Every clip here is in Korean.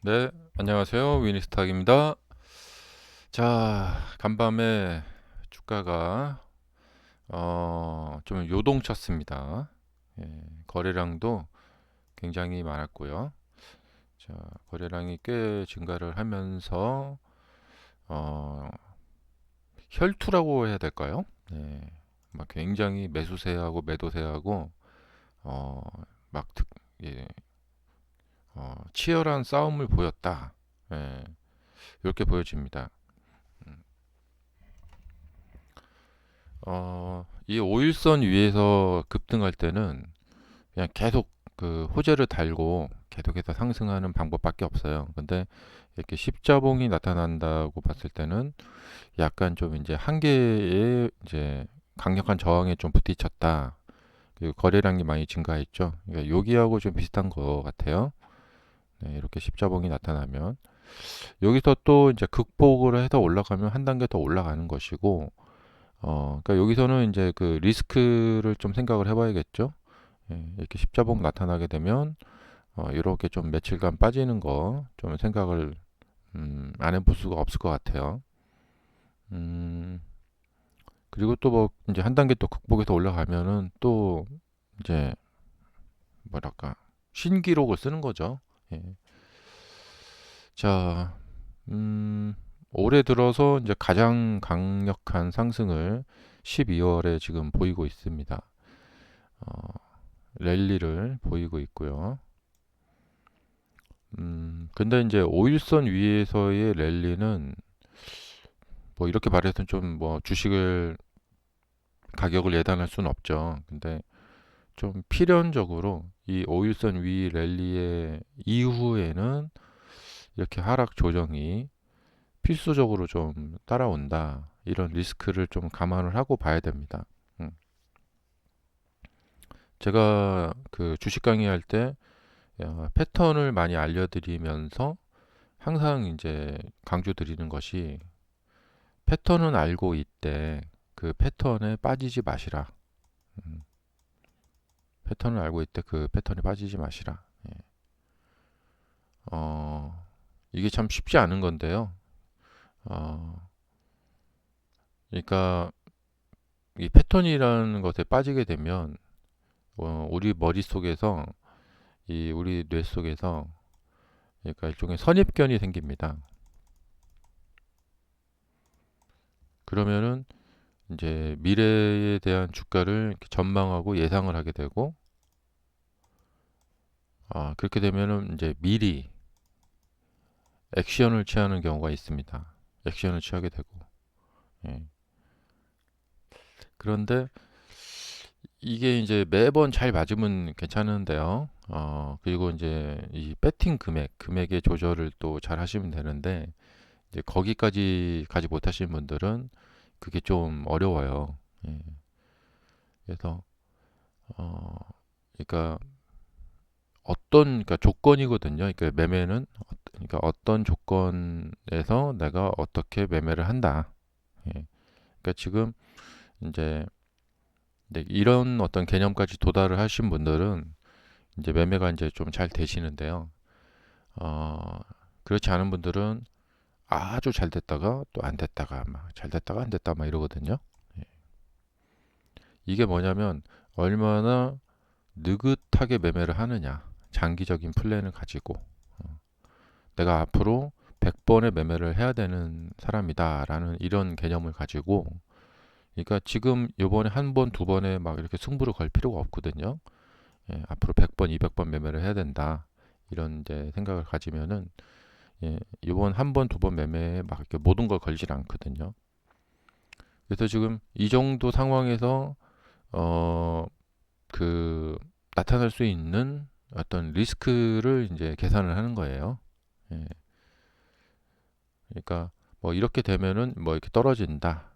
네, 안녕하세요. 위니스탁입니다. 자, 간밤에 주가가 좀 요동쳤습니다. 예, 거래량도 굉장히 많았고요. 자, 거래량이 꽤 증가를 하면서 어, 혈투라고 해야 될까요? 네, 막 굉장히 매수세하고 매도세하고 어, 막 예, 치열한 싸움을 보였다. 예, 이렇게 보여집니다. 이 5일선 위에서 급등할 때는 그냥 계속 그 호재를 달고 계속해서 상승하는 방법밖에 없어요. 근데 이렇게 십자봉이 나타난다고 봤을 때는 약간 좀 이제 한계에 이제 강력한 저항에 좀 부딪혔다. 그리고 거래량이 많이 증가했죠. 그러니까 여기하고 좀 비슷한 것 같아요. 네, 이렇게 십자봉이 나타나면 여기서 또 이제 극복을 해서 올라가면 한 단계 더 올라가는 것이고, 그러니까 여기서는 이제 그 리스크를 좀 생각을 해봐야겠죠. 예, 이렇게 십자봉 나타나게 되면 이렇게 좀 며칠간 빠지는 거 좀 생각을 안 해볼 수가 없을 것 같아요. 음, 그리고 또 뭐 이제 한 단계 또 극복해서 올라가면은 또 이제 뭐랄까 신기록을 쓰는 거죠. 예. 자, 올해 들어서 이제 가장 강력한 상승을 12월에 지금 보이고 있습니다. 어, 랠리를 보이고 있고요. 근데 이제 5일선 위에서의 랠리는 뭐 이렇게 말해서 좀 뭐 주식을 가격을 예단할 수는 없죠. 근데 좀 필연적으로 이 5일선 위 랠리의 이후에는 이렇게 하락 조정이 필수적으로 좀 따라온다. 이런 리스크를 좀 감안을 하고 봐야 됩니다. 음. 제가 그 주식 강의할 때 패턴을 많이 알려드리면서 항상 이제 강조드리는 것이 패턴은 알고 있대. 그 패턴에 빠지지 마시라. 음, 패턴을 알고 있대. 그 패턴에 빠지지 마시라. 예. 어, 이게 참 쉽지 않은 건데요. 어, 그러니까 이 패턴이라는 것에 빠지게 되면 우리 머릿속에서 이 우리 뇌 속에서 그러니까 일종의 선입견이 생깁니다. 그러면은 이제 미래에 대한 주가를 이렇게 전망하고 예상을 하게 되고 그렇게 되면은 이제 미리 액션을 취하는 경우가 있습니다. 액션을 취하게 되고. 예. 그런데 이게 이제 매번 잘 맞으면 괜찮은데요. 그리고 이제 이 배팅 금액의 조절을 또 잘 하시면 되는데, 이제 거기까지 가지 못하시는 분들은 그게 좀 어려워요. 예. 그래서, 어, 그러니까 그러니까 조건이거든요. 그러니까 매매는, 그러니까 어떤 조건에서 내가 어떻게 매매를 한다. 예. 그러니까 지금 이제 네, 이런 어떤 개념까지 도달을 하신 분들은 이제 매매가 이제 좀 잘 되시는데요. 어, 그렇지 않은 분들은 아주 잘 됐다가 또 안 됐다가 막 잘 됐다가 안 됐다 막 이러거든요. 예. 이게 뭐냐면 얼마나 느긋하게 매매를 하느냐. 장기적인 플랜을 가지고 내가 앞으로 100번의 매매를 해야 되는 사람이다라는 이런 개념을 가지고 그러니까 지금 요번에 한 번, 두 번에 막 이렇게 승부를 걸 필요가 없거든요. 예, 앞으로 100번, 200번 매매를 해야 된다. 이런 이제 생각을 가지면은 예, 이번 한 번, 두 번 매매에 막 이렇게 모든 걸 걸질 않거든요. 그래서 지금 이 정도 상황에서 어, 그 나타날 수 있는 어떤 리스크를 이제 계산을 하는 거예요. 예, 그러니까 뭐 이렇게 되면은 뭐 이렇게 떨어진다.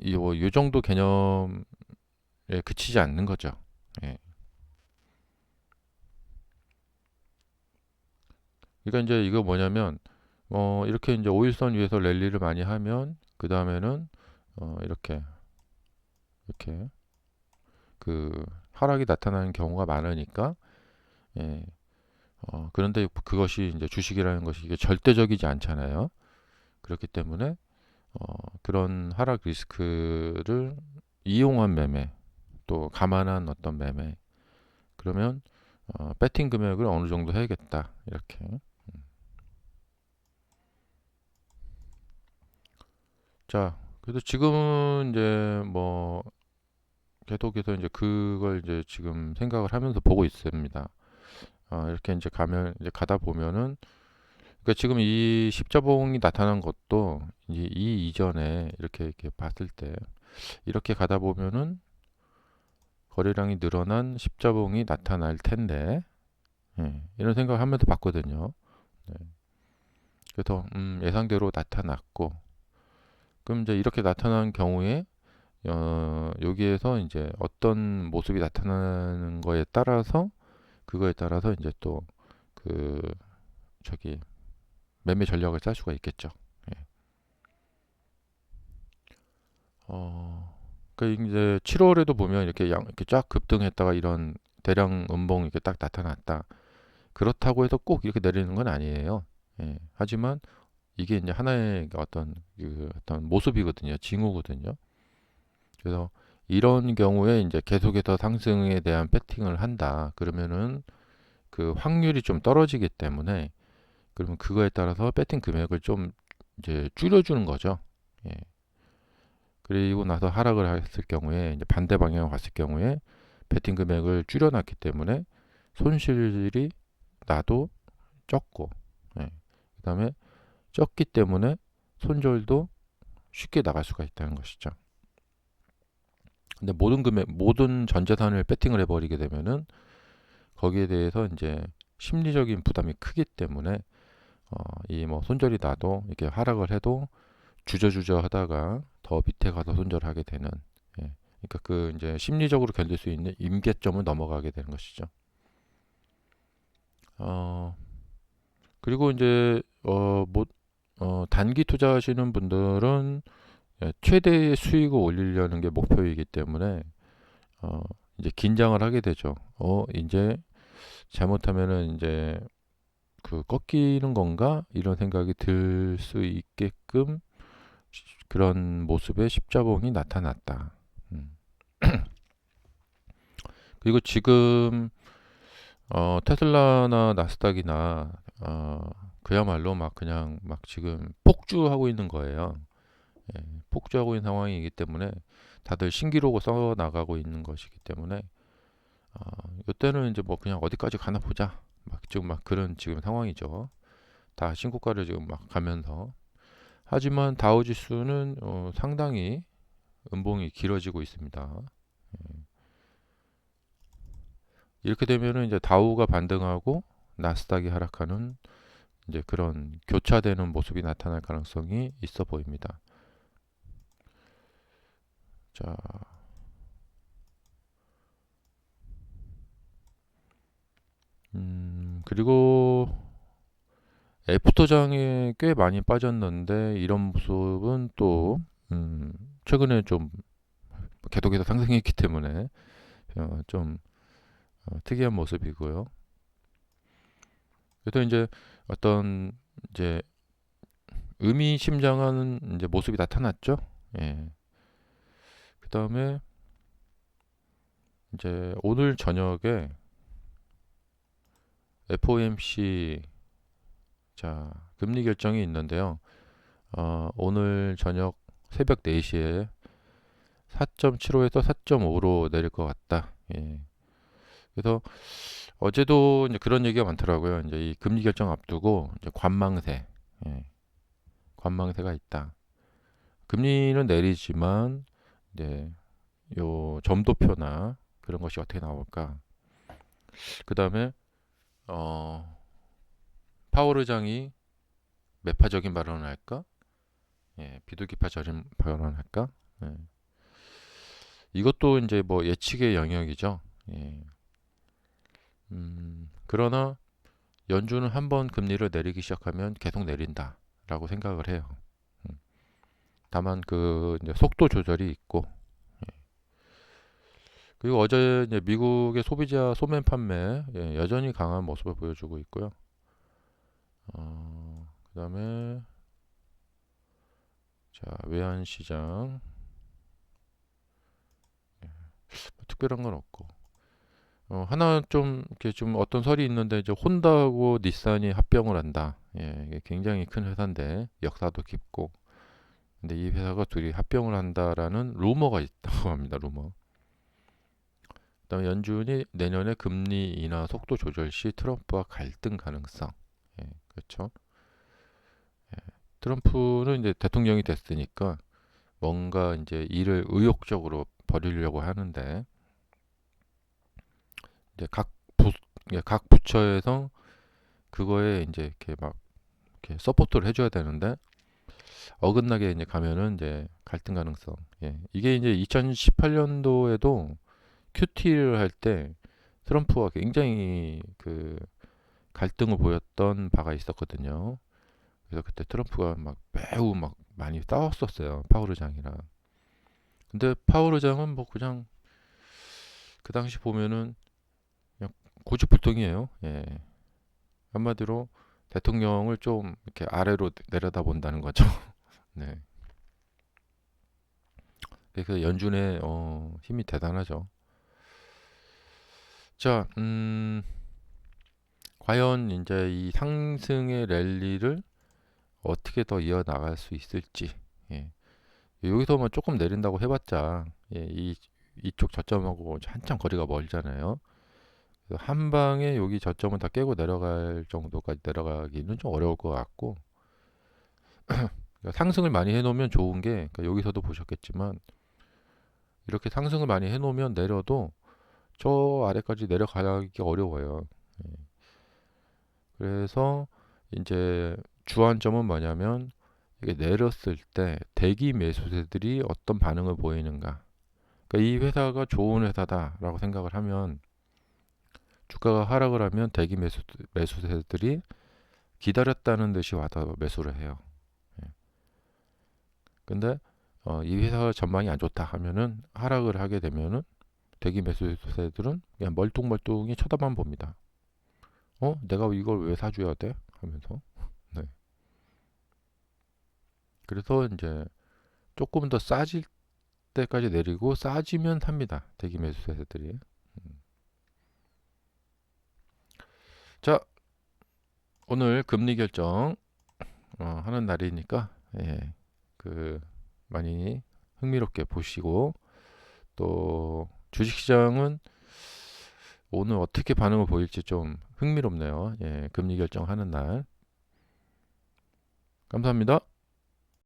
요 정도 개념에 그치지 않는 거죠. 예. 그러니까 이제 이거 뭐냐면 이렇게 이제 오일선 위에서 랠리를 많이 하면 그 다음에는 이렇게 그 하락이 나타나는 경우가 많으니까 예, 그런데 그것이 이제 주식이라는 것이 이게 절대적이지 않잖아요. 그렇기 때문에 그런 하락 리스크를 이용한 매매, 또 감안한 어떤 매매, 그러면 배팅 금액을 어느 정도 해야겠다 이렇게. 자, 그래서 지금은 이제 뭐 계속해서 이제 그걸 이제 지금 생각을 하면서 보고 있습니다. 이렇게 이제 가면 이제 가다 보면은, 그러니까 지금 이 십자봉이 나타난 것도 이제 이 이전에 이렇게 봤을 때 이렇게 가다 보면은 거래량이 늘어난 십자봉이 나타날 텐데, 이런 생각을 하면서 봤거든요. 네. 그래서 예상대로 나타났고, 그럼 이제 이렇게 나타난 경우에 여기에서 이제 어떤 모습이 나타나는 거에 따라서, 그거에 따라서 이제 또 그 저기 매매 전략을 짤 수가 있겠죠. 예. 그러니까 이제 7월에도 보면 이렇게 쫙 급등했다가 이런 대량 음봉 이렇게 딱 나타났다. 그렇다고 해서 꼭 이렇게 내리는 건 아니에요. 예. 하지만 이게 이제 하나의 어떤 모습이거든요. 징후거든요. 그래서 이런 경우에 이제 계속해서 상승에 대한 배팅을 한다. 그러면은 그 확률이 좀 떨어지기 때문에, 그러면 그거에 따라서 배팅 금액을 좀 이제 줄여주는 거죠. 예. 그리고 나서 하락을 했을 경우에 이제 반대 방향으로 갔을 경우에 배팅 금액을 줄여놨기 때문에 손실이 나도 적고, 예. 그다음에 적기 때문에 손절도 쉽게 나갈 수가 있다는 것이죠. 근데 모든 전 재산을 배팅을 해버리게 되면은 거기에 대해서 이제 심리적인 부담이 크기 때문에 이 뭐 손절이 나도 이렇게 하락을 해도 주저주저 하다가 더 밑에 가서 손절하게 되는, 예. 그러니까 그 이제 심리적으로 견딜 수 있는 임계점을 넘어가게 되는 것이죠. 어, 그리고 이제 단기 투자하시는 분들은 최대의 수익을 올리려는 게 목표이기 때문에 어, 이제 긴장을 하게 되죠. 이제 잘못하면은 이제 그 꺾이는 건가 이런 생각이 들 수 있게끔 그런 모습의 십자봉이 나타났다. 음. 그리고 지금 테슬라나 나스닥이나 그야말로 막 그냥 막 지금 폭주하고 있는 거예요. 예, 폭주하고 있는 상황이기 때문에 다들 신기록을 써 나가고 있는 것이기 때문에 이때는 이제 뭐 그냥 어디까지 가나 보자. 막 지금 막 그런 지금 상황이죠. 다 신고가를 지금 막 가면서. 하지만 다우 지수는 상당히 음봉이 길어지고 있습니다. 이렇게 되면은 이제 다우가 반등하고 나스닥이 하락하는 이제 그런 교차되는 모습이 나타날 가능성이 있어 보입니다. 자, 그리고 애프터장에 꽤 많이 빠졌는데 이런 모습은 또 최근에 좀 계속해서 상승했기 때문에 좀 특이한 모습이고요. 그래서 이제 어떤 이제 의미심장한 이제 모습이 나타났죠. 예. 그 다음에 이제 오늘 저녁에 FOMC 자 금리 결정이 있는데요. 오늘 저녁 새벽 4시에 4.75에서 4.5로 내릴 것 같다. 예. 그래서 어제도 이제 그런 얘기가 많더라고요. 이제 이 금리 결정 앞두고 이제 관망세, 예, 관망세가 있다. 금리는 내리지만 이제 요 점도표나 그런 것이 어떻게 나올까? 그 다음에 어, 파월 의장이 매파적인 발언을 할까? 예, 비둘기파적인 발언을 할까? 예. 이것도 이제 뭐 예측의 영역이죠. 예. 그러나 연준은 한번 금리를 내리기 시작하면 계속 내린다라고 생각을 해요. 음, 다만 그 이제 속도 조절이 있고, 그리고 어제 이제 미국의 소비자 소매 판매 여전히 강한 모습을 보여주고 있고요. 그다음에 자, 외환 시장 특별한 건 없고 하나 좀 이렇게 좀 어떤 설이 있는데 이제 혼다하고 닛산이 합병을 한다. 이게 굉장히 큰 회사인데 역사도 깊고 근데 이 회사가 둘이 합병을 한다라는 루머가 있다고 합니다. 루머. 그다음에 연준이 내년에 금리 인하 속도 조절 시 트럼프와 갈등 가능성. 그렇죠. 트럼프는 이제 대통령이 됐으니까 뭔가 이제 일을 의욕적으로 벌이려고 하는데 이제 각 부처에서 그거에 이제 이렇게 막 이렇게 서포트를 해줘야 되는데 어긋나게 이제 가면은 이제 갈등 가능성. 이게 이제 2018년도에도 큐티를 할 때 트럼프와 굉장히 그 갈등을 보였던 바가 있었거든요. 그래서 그때 트럼프가 막 매우 막 많이 싸웠었어요. 파월 의장이랑. 근데 파월 의장은 뭐 그냥 그 당시 보면은 그냥 고집불통이에요. 한마디로 대통령을 좀 이렇게 아래로 내려다 본다는 거죠. 네. 그래서 연준의 힘이 대단하죠. 자, 과연 이제 이 상승의 랠리를 어떻게 더 이어나갈 수 있을지. 예. 여기서만 조금 내린다고 해봤자 이쪽 저점하고 한참 거리가 멀잖아요. 그래서 한 방에 여기 저점은 다 깨고 내려갈 정도까지 내려가기는 좀 어려울 것 같고 그러니까 상승을 많이 해놓으면 좋은 게 그러니까 여기서도 보셨겠지만 이렇게 상승을 많이 해놓으면 내려도 저 아래까지 내려가기 어려워요. 예. 그래서 이제 주안점은 뭐냐면 이게 내렸을 때 대기 매수세들이 어떤 반응을 보이는가. 그러니까 이 회사가 좋은 회사다라고 생각을 하면 주가가 하락을 하면 대기 매수세들이 기다렸다는 듯이 와서 매수를 해요. 예. 근데 이 회사 전망이 안 좋다 하면은 하락을 하게 되면은 대기 매수세들은 그냥 멀뚱멀뚱히 쳐다만 봅니다. 내가 이걸 왜 사줘야 돼? 하면서. 네. 그래서 이제 조금 더 싸질 때까지 내리고 싸지면 삽니다. 대기 매수세들이. 자, 오늘 금리 결정 하는 날이니까 그 많이 흥미롭게 보시고 또 주식시장은 오늘 어떻게 반응을 보일지 좀 흥미롭네요. 금리 결정하는 날. 감사합니다.